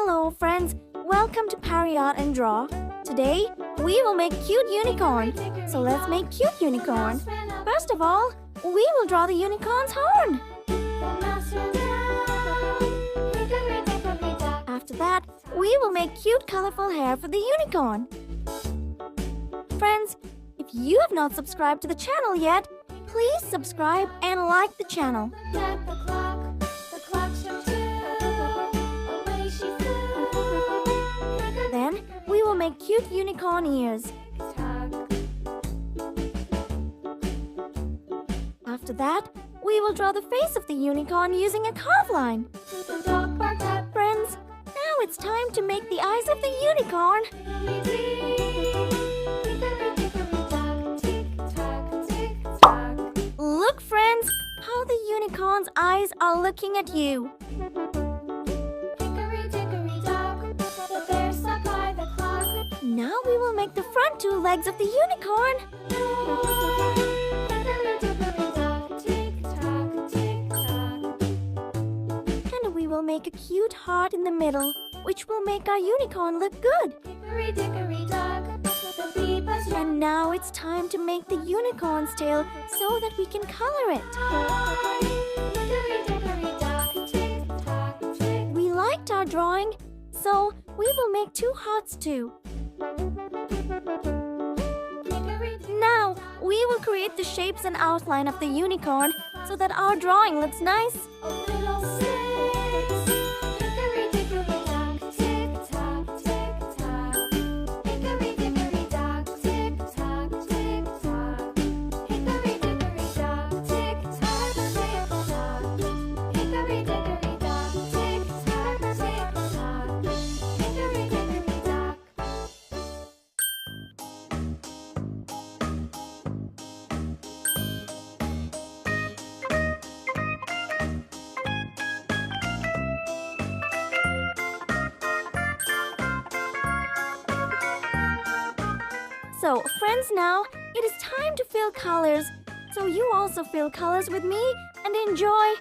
Hello friends, welcome to Parry Art and Draw. Today, we will make cute unicorn. So let's make cute unicorn. First of all, we will draw the unicorn's horn. After that, we will make cute colorful hair for the unicorn. Friends, if you have not subscribed to the channel yet, please subscribe and like the channel. Then, we will make cute unicorn ears. After that, we will draw the face of the unicorn using a carve line. Friends, now it's time to make the eyes of the unicorn. Look, friends, how the unicorn's eyes are looking at you. Now we will make the front two legs of the unicorn. And we will make a cute heart in the middle, which will make our unicorn look good. And now it's time to make the unicorn's tail so that we can color it. We liked our drawing, so we will make two hearts too. Now, we will create the shapes and outline of the unicorn so that our drawing looks nice. So, friends, now it is time to fill colors. So you also fill colors with me and enjoy